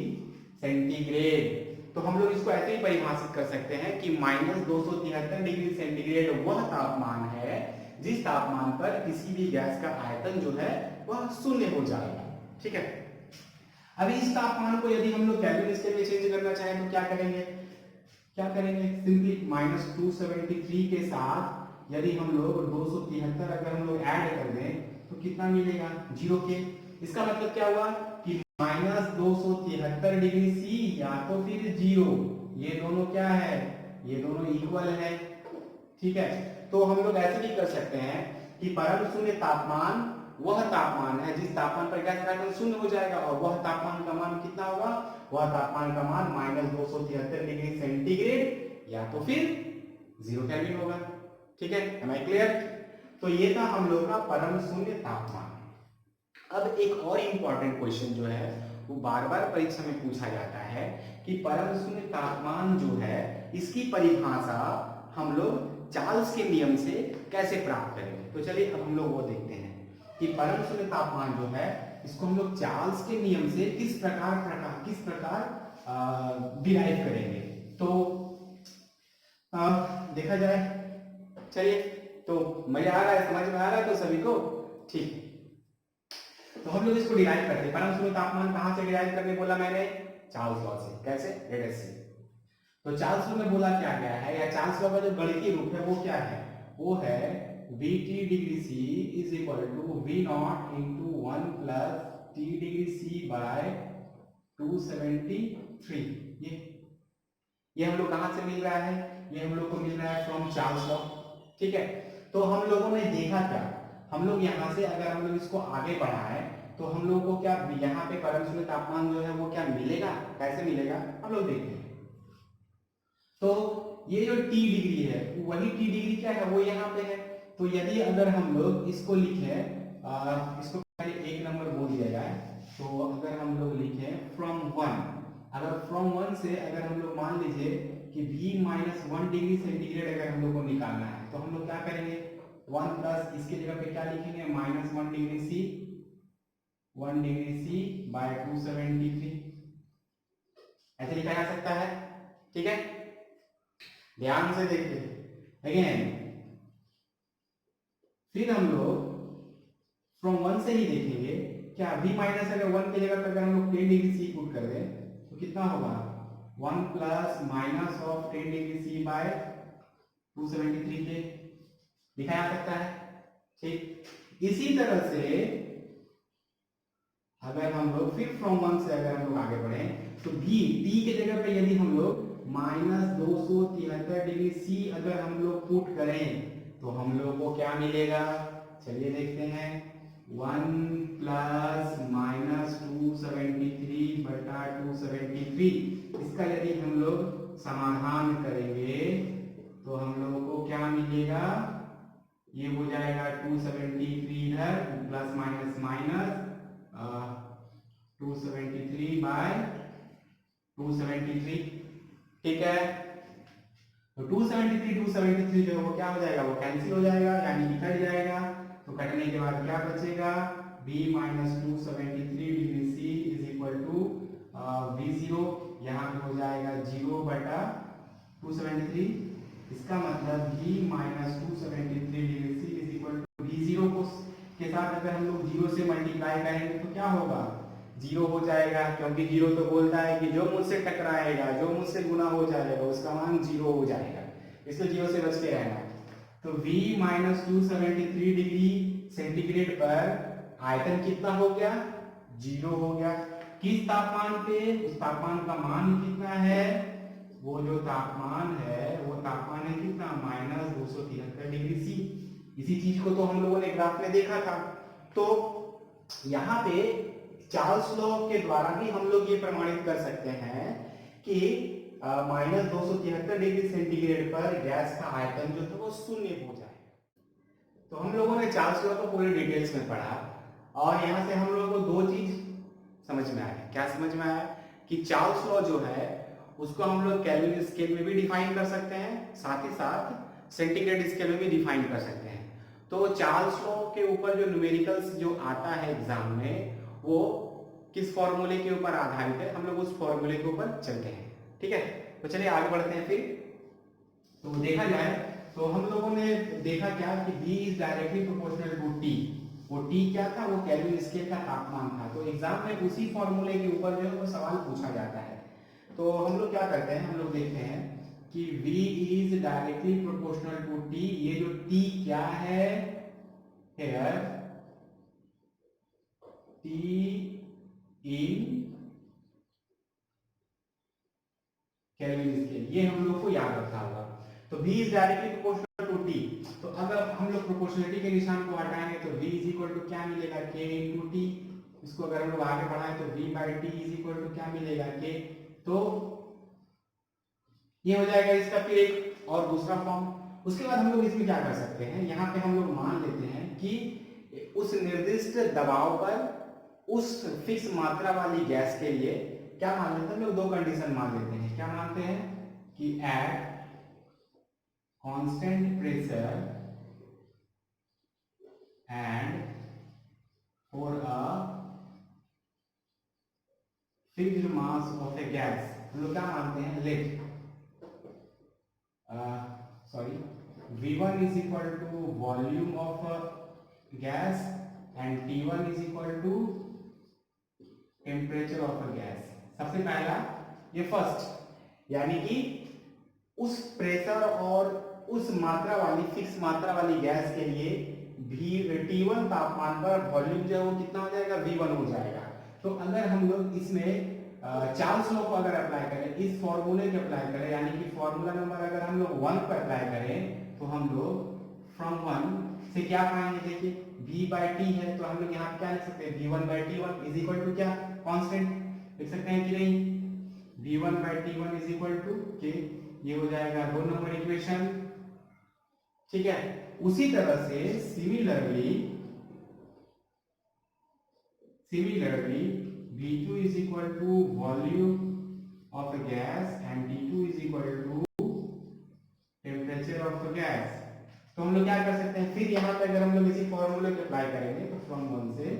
सेंटीग्रेड। तो हम लोग इसको ऐसे ही परिभाषित कर सकते हैं कि -273 डिग्री सेंटीग्रेड वह तापमान है जिस तापमान पर किसी भी गैस का आयतन जो है वह शून्य हो जाएगा। ठीक है, अभी इस तापमान को यदि हम लोग केल्विन स्केल में चेंज करना चाहें तो क्या करेंगे, क्या करेंगे, सिंपली -273 के साथ यदि हम लोग 273 अगर हम लोग ऐड कर दें तो कितना मिलेगा, 0 के। इसका मतलब क्या हुआ कि -273 डिग्री सी या तो फिर 0, ये दोनों क्या है, ये दोनों इक्वल है। ठीक है, तो हम लोग ऐसे भी कर सकते हैं कि परम शून्य तापमान वह तापमान है जिस तापमान पर गैस का आयतन शून्य हो जाएगा, और वह तापमान का मान कितना होगा, वह तापमान का मान -273 डिग्री सेंटीग्रेड या तो फिर 0 केल्विन होगा। ठीक है, एम आई क्लियर। तो ये था हम लोग का परम शून्य तापमान। अब एक और इंपॉर्टेंट क्वेश्चन जो है वो बार बार परीक्षा में पूछा जाता है कि परम शून्य तापमान जो है इसकी परिभाषा हम लोग चार्ल्स के नियम से कैसे प्राप्त करेंगे। तो चलिए अब हम लोग वो देखते हैं कि परम शून्य तापमान जो है इसको हम लोग चार्ल्स के नियम से किस प्रकार डिराइव करेंगे। तो देखा जाए, चलिए, तो मजा आ रहा है, समझ में आ रहा है तो सभी को, ठीक। तो हम लोग इसको डिराइव करते हैं, परम शून्य तापमान कहां से डिराइव करने बोला मैंने, चार्ल्स लॉ से। कैसे, रेड से। तो चार्ल्स लॉ में बोला क्या गया है, या चार्ल्स लॉ का जो गणितीय रूप है वो क्या है, वो है VT degree C is equal to V not into 1 plus T degree C by 273। ये हम लोग कहां से मिल रहा है, ये हम लोग को मिल रहा है फ्रॉम चार्ल्स लॉ। ठीक है, तो हम लोगों ने देखा क्या, हम लोग यहाँ से अगर हम लोग इसको आगे बढ़ाएं तो हम लोग को क्या यहाँ पे परम शून्य तापमान जो है वो क्या मिलेगा, कैसे मिलेगा हम लोग देखते हैं। तो ये जो T डिग्री है वही T डिग्री क्या है, वो यहाँ पे है। तो यदि अगर हम लोग इसको लिखें, इसको पहले 1 नंबर बोल दिया जाए तो अगर हम लोग लिखें फ्रॉम वन, अगर फ्रॉम वन से अगर हम लोग मान लीजिए कि v माइनस 1 डिग्री सेंटीग्रेड अगर हम लोग को निकालना है तो हम लोग क्या करेंगे, 1 प्लस इसके जगह पे क्या लिखेंगे, minus 1 degree C, 1 degree C by 273, ऐसे लिखा जा सकता है। ठीक है, ध्यान से देखिए अगेन, फिर हम लोग फ्रॉम वन से ही देखेंगे क्या v माइनस अगर 1 की जगह पर अगर हम लोग 10 डिग्री सी पुट कर दें तो कितना होगा, 1 plus minus of 10 degree C by 273 के लिखा जा सकता है। ठीक, इसी तरह से अगर हम लोग फिर फ्रॉम वन से अगर हम लोग आगे बढ़े तो v t के जगह पे यदि हम लोग माइनस 273 डिग्री सी अगर हम लोग पुट करें तो हम लोग को क्या मिलेगा, चलिए देखते हैं, 1 प्लस माइनस 273 बटा 273, इसका यदि हम लोग समाधान करेंगे तो हम लोगों को क्या मिलेगा, ये हो जाएगा 273 इधर प्लस माइनस माइनस 273 बाय 273। ठीक है, तो 273 जो है वो क्या हो जाएगा, वो कैंसिल हो जाएगा यानी कि कट जाएगा, तो कटने के बाद क्या बचेगा, b minus 273 degree C is equal to v0, यहाँ पे हो जाएगा 0 बटा 273, इसका मतलब v minus 273 degree C is equal to v0 को के साथ अगर हम लोग 0 से मल्टीप्लाई करेंगे तो क्या होगा, 0 हो जाएगा, क्योंकि 0 तो बोलता है कि जो मुझसे टकराएगा, जो मुझसे गुना हो जाएगा उसका मान 0 हो जाएगा, इसलिए 0 से बच के रहना है। तो v माइनस 273 डिग्री सेंटीग्रेड पर आयतन कितना हो गया, 0 हो गया। किस तापमान पे, उस तापमान का मान कितना है, वो जो तापमान है वो तापमान है कितना, माइनस 273 डिग्री सी। इसी चीज को तो हम लोगों ने ग्राफ में देखा था। तो यहाँ पे चार्ल्स लॉ के द्वारा भी हम लोग ये प्रमाणित कर सकते हैं कि माइनस 273 डिग्री सेंटीग्रेड पर गैस का आयतन जो था वो शून्य हो जाएगा। तो हम लोगों ने चार्ल्स लॉ को पूरे डिटेल्स में पढ़ा और यहाँ से हम लोगों को दो चीज समझ में आया। क्या समझ में आया कि चार्ल्स लॉ जो है उसको हम लोग केल्विन स्केल में भी डिफाइन कर सकते हैं, साथ ही साथ सेंटीग्रेड स्केल में भी डिफाइन कर सकते हैं। तो चार्ल्स लॉ के ऊपर जो न्यूमेरिकल्स जो आता है एग्जाम में वो किस फॉर्मूले के ऊपर आधारित है, हम लोग उस फॉर्मूले के ऊपर चलते हैं। ठीक है, तो चलिए आगे बढ़ते हैं। फिर तो देखा जाए तो हम लोगों ने देखा क्या कि V is directly proportional to T। वो T क्या था, वो केल्विन स्केल का तापमान था। तो एग्जाम में उसी फॉर्मूले के ऊपर जो है वो सवाल पूछा जाता है। तो हम लोग क्या करते हैं, हम लोग देखते हैं कि V is directly proportional to T। ये जो T क्या है, here T in Kelvin scale, ये हम लोग को याद रखना होगा। तो V is directly proportional to T। तो अगर हम लोग प्रोपोर्शनलिटी के निशान को हटाएंगे तो V इज इक्वल टू क्या मिलेगा, K इंटू T। इसको अगर हम लोग आगे बढ़ाएं तो V by T is equal to क्या मिलेगा, K। तो ये हो जाएगा इसका फिर एक और दूसरा फॉर्म। उसके बाद हम लोग इसमें क्या कर सकते हैं, यहाँ पे हम लोग मान लेते हैं कि उस निर्दिष्ट दबाव पर उस फिक्स मात्रा वाली गैस के लिए क्या मान लेते हैं, हम लोग दो कंडीशन मान लेते हैं। क्या मानते हैं कि at constant pressure and for a fixed mass of A gas, हम लोग क्या मानते हैं, late V1 is equal to volume of gas and T1 is equal to temperature of a gas। सबसे पहला ये फर्स्ट, यानी कि उस प्रेशर और उस मात्रा वाली फिक्स मात्रा वाली गैस के लिए T1 तापमान पर वॉल्यूम जो है वो कितना हो जाएगा, V1 हो जाएगा। तो अगर हम लोग इसमें चार्ल्स लॉ को अगर अप्लाई करें, इस फॉर्मूले को अप्लाई करें, यानी कि फॉर्मूला नंबर अगर हम लोग 1 पर अप्लाई करें तो हम लोग फ्रॉम 1 से क्या पाएंगे, देखिए V बाई T है तो हम लोग यहाँ क्या लिख सकते हैं, V1 by T1 is equal to क्या, कांस्टेंट लिख सकते हैं कि नहीं, V1 by T1 is equal to K। ये हो जाएगा 2 नंबर इक्वेशन। ठीक है, उसी तरह से similarly Similarly, V2 is equal to volume of a gas and T2 is equal to temperature of the gas. तो हम लोग क्या कर सकते हैं, फिर यहाँ पे अगर हम लोग इसी फॉर्मूले को अप्लाई करेंगे तो फ्रॉम वन से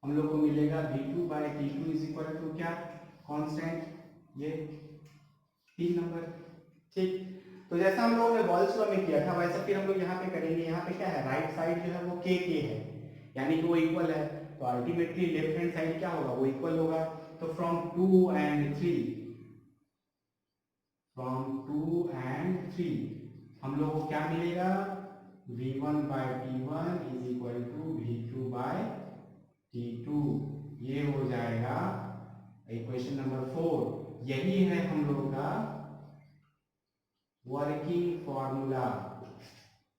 हम लोग को मिलेगा V2 by T2 is equal to क्या, कांस्टेंट, ये 3 नंबर। ठीक, तो जैसा हम लोगों ने बॉयल्स लॉ में किया था वैसा फिर हम लोग यहाँ पे करेंगे। यहाँ पे क्या है, राइट साइड जो है वो K है, यानी कि वो इक्वल है, तो अल्टीमेटली लेफ्ट हैंड साइड क्या होगा, वो इक्वल होगा। तो फ्रॉम 2 and 3, फ्रॉम 2 and 3 हम लोग को क्या मिलेगा, V1 by T1 is equal to V2 by T2। ये हो जाएगा इक्वेशन नंबर 4। यही है हम लोग का वर्किंग फॉर्मूला,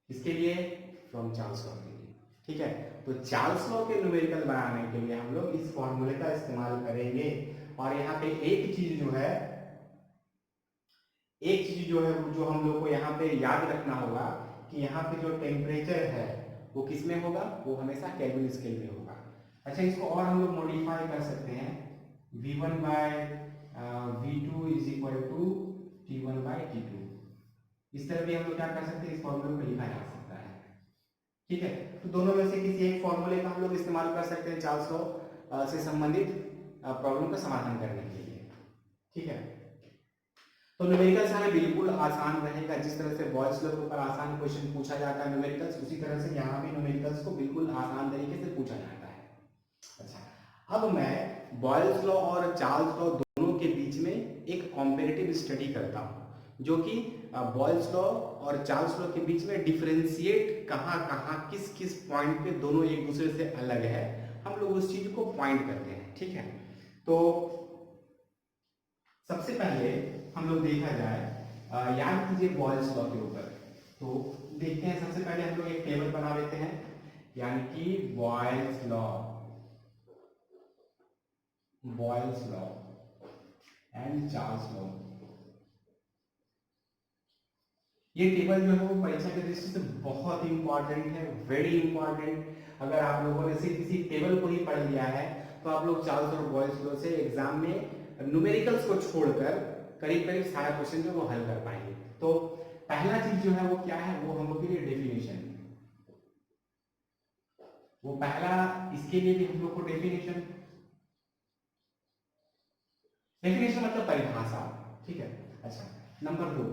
इसके लिए, फ्रॉम चार्ल्स लॉ के लिए। ठीक है, तो चार्ल्स लॉ के न्यूमेरिकल बनाने के लिए हम लोग इस फॉर्मूले का इस्तेमाल करेंगे। और यहाँ पे एक चीज जो है जो हम लोग को यहाँ पे याद रखना होगा कि यहाँ पे जो टेम्परेचर है वो किस में होगा, वो हमेशा केल्विन स्केल में होगा। अच्छा, इसको और हम लोग मॉडिफाई कर सकते हैं, V1 by V2 is equal to T1 by T2। इस तरह भी हम लोग क्या कर सकते हैं, इस फॉर्मूले को लिखा जा सकता है। ठीक है, तो दोनों में से किसी एक फॉर्मूले का हम लोग इस्तेमाल कर सकते हैं चार्ल्स लॉ से संबंधित प्रॉब्लम का समाधान करने के लिए। ठीक है, तो न्यूमेरिकल्स हमें बिल्कुल आसान रहेगा। जिस तरह से बॉयल्स लॉ के ऊपर आसान क्वेश्चन पूछा जाता है न्यूमेरिकल्स, उसी तरह से यहाँ भी न्यूमेरिकल्स को बिल्कुल आसान तरीके से पूछा जाता है। अच्छा, अब मैं बॉयल्स लॉ और चार्ल्स लॉ दोनों के बीच में एक कॉम्पेरेटिव स्टडी करता हूँ, जो कि बॉयल्स लॉ और चार्ल्स लॉ के बीच में डिफरेंशिएट कहाँ किस किस पॉइंट पे दोनों एक दूसरे से अलग है, हम लोग उस चीज को पॉइंट करते हैं। ठीक है, तो सबसे पहले हम लोग देखा जाए, याद कीजिए बॉयल्स लॉ के ऊपर, तो देखते हैं। सबसे पहले हम लोग एक टेबल बना लेते हैं, यानी कि Boyle's law and Charles law. ये टेबल जो है वो परीक्षा की दृष्टि से बहुत इंपॉर्टेंट है, वेरी इंपॉर्टेंट। अगर आप लोगों ने सिर्फ इसी टेबल को ही पढ़ लिया है तो आप लोग चार्ल्स और बॉयल्स लॉ से एग्जाम में न्यूमेरिकल्स को छोड़कर करीब करीब सारा क्वेश्चन जो वो हल कर पाएंगे। तो पहला चीज जो है वो क्या है, वो हम लोग के लिए डेफिनेशन, वो पहला, इसके लिए भी हम लोग को डेफिनेशन मतलब परिभाषा। ठीक है, अच्छा, नंबर 2,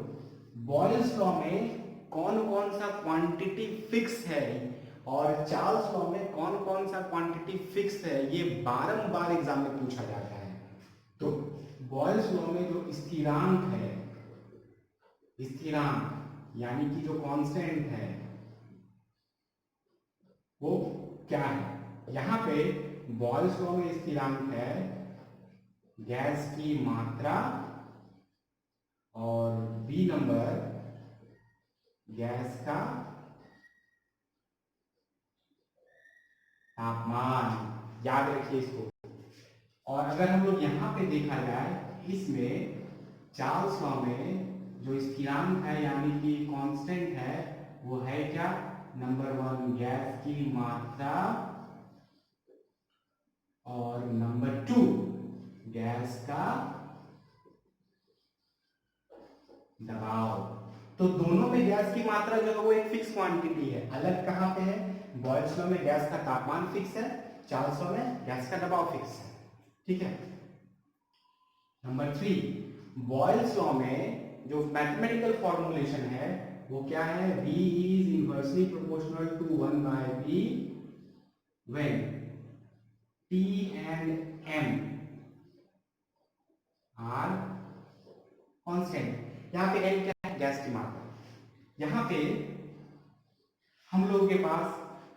बॉयल्स लॉ में कौन कौन सा क्वांटिटी फिक्स है और चार्ल्स लॉ में कौन कौन सा क्वांटिटी फिक्स है, ये बारंबार एग्जाम में पूछा जाता है। तो बॉयल्स लॉ में जो स्थिरांक है, स्थिरांक यानी कि जो कांस्टेंट है, वो क्या है। यहां पे बॉयल्स लॉ में स्थिरांक है गैस की मात्रा और बी नंबर गैस का तापमान। याद रखिए इसको। और अगर हम लोग यहाँ पे देखा जाए, इसमें चार्ल्स लॉ में जो स्थिरांक है यानी कि कांस्टेंट है, वो है क्या, नंबर 1 गैस की मात्रा और नंबर 2 गैस का दबाव। तो दोनों में गैस की मात्रा जो है वो एक फिक्स क्वांटिटी है। अलग कहाँ पे है, बॉयल्स लॉ में गैस का तापमान फिक्स है, चार्ल्स लॉ में गैस का दबाव फिक्स है। ठीक है, नंबर 3, बॉयल्स लॉ में जो मैथमेटिकल फॉर्मूलेशन है वो क्या है, V is inversely proportional to 1 by P when T and M are constant। यहाँ पे M क्या है, गैस की मात्रा। यहाँ पे हम लोगों के पास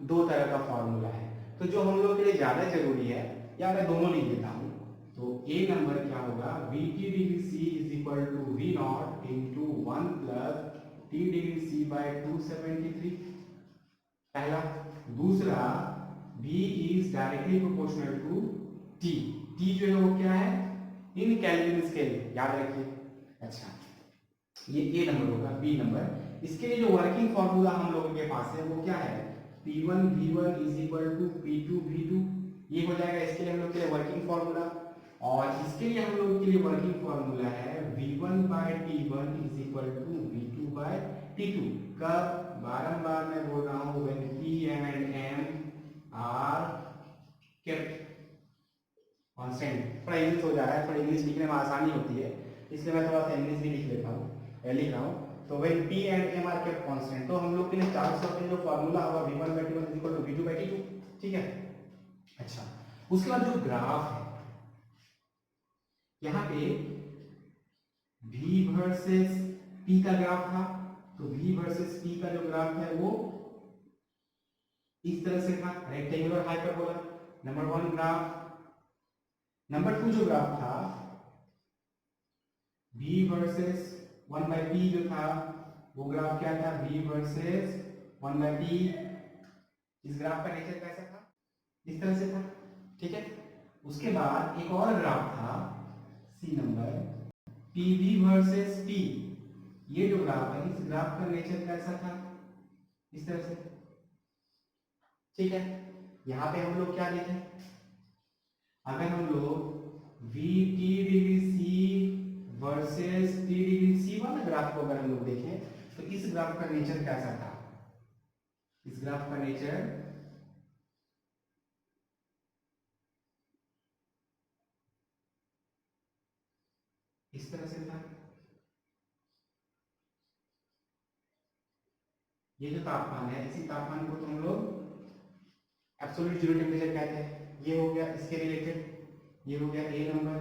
दो तरह का फॉर्मूला है, तो जो हम लोग के लिए ज्यादा जरूरी है, या मैं दोनों लिख देता हूँ। तो ए नंबर क्या होगा, VT degree C is equal to V0 into 1 plus T degree C by 273, पहला। दूसरा, V is directly proportional to T। T जो है वो क्या है, इन केल्विन स्केल, याद रखिए। अच्छा, ये ए नंबर होगा। बी नंबर, इसके लिए जो वर्किंग फॉर्मूला हम लोगों के पास है वो क्या है, P1 V1 is equal to P2 V2। ये हो जाएगा इसके लिए हम लोग के लिए वर्किंग फॉर्मूला, और इसके लिए हम लोग के लिए वर्किंग फॉर्मूला है v1 by t1 is equal to v2 by t2। कब? बारंबार मैं बोल रहा हूं when p and m are kept constant. थोड़ा इंग्लिश हो जा रहा है, थोड़ा इंग्लिश लिखने में आसानी होती है, इसलिए मैं थोड़ा सा इंग्लिश भी लिख लेता हूँ, लिख रहा हूँ। तो वही p and m are kept constant, तो हम लोग के लिए चार्ल्स लॉ का जो फार्मूला होगा v1 by t1 is equal to v2 by t2, ठीक है। अच्छा, उसके बाद जो ग्राफ है, यहाँ पे v वर्सेस p का ग्राफ था, तो v वर्सेस p का जो ग्राफ है वो इस तरह से था, rectangular hyperbola, number 1 graph. Number 2 जो ग्राफ था v वर्सेस 1 बाय p जो था, वो ग्राफ क्या था? v versus 1 by p। इस ग्राफ का नेचर कैसा था? इस तरह से था, ठीक है। उसके बाद एक और ग्राफ था C number, pv versus p। ये जो ग्राफ है, इस ग्राफ का नेचर कैसा था? इस तरह से, ठीक है। यहां पे हम लोग क्या लिखे? अगर हम लोग vt degree c versus t degree c वाला ग्राफ को अगर हम लोग देखें, तो इस ग्राफ का नेचर कैसा था? इस ग्राफ का नेचर इस तरह से था। ये जो तापमान है, इसी तापमान को तो हम लोग एब्सोल्यूट जीरो टेम्परेचर कहते हैं। ये हो गया इसके रिलेटेड, ये हो गया A number,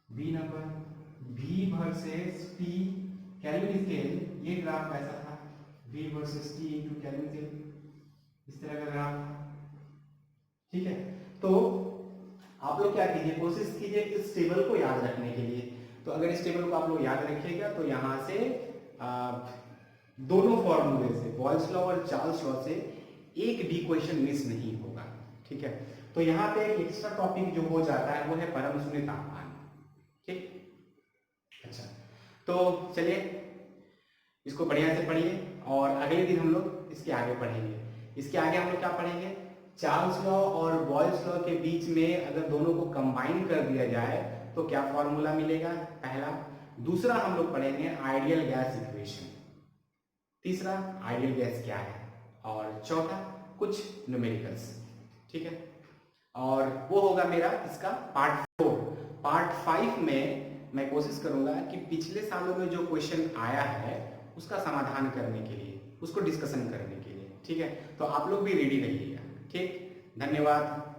B number, v versus t Kelvin scale. ये ग्राफ कैसा था? v versus t into Kelvin scale, इस तरह का ग्राफ था, ठीक है। तो आप लोग क्या कीजिए, कोशिश कीजिए इस टेबल को याद रखने के लिए। तो अगर इस टेबल को आप लोग याद रखिएगा तो यहाँ से दोनों फॉर्मूले से, बॉयल्स लॉ और चार्ल्स लॉ से एक भी क्वेश्चन मिस नहीं होगा, ठीक है। तो यहाँ पे एक एक्स्ट्रा टॉपिक जो हो जाता है वो है परम शून्य तापमान, ठीक। अच्छा, तो चलिए इसको बढ़िया से पढ़िए, और अगले दिन हम लोग इसके आगे पढ़ेंगे। इसके आगे हम लोग क्या पढ़ेंगे? चार्ल्स लॉ और बॉयल्स लॉ के बीच में अगर दोनों को कंबाइन कर दिया जाए तो क्या फॉर्मूला मिलेगा, पहला। दूसरा हम लोग पढ़ेंगे आइडियल गैस इक्वेशन। तीसरा आइडियल गैस क्या है, और चौथा कुछ न्यूमेरिकल्स, ठीक है। और वो होगा मेरा इसका पार्ट 4। पार्ट 5 में मैं कोशिश करूंगा कि पिछले सालों में जो क्वेश्चन आया है उसका समाधान करने के लिए, उसको डिस्कशन करने के लिए, ठीक है। तो आप लोग भी रेडी रहिएगा, ठीक। धन्यवाद।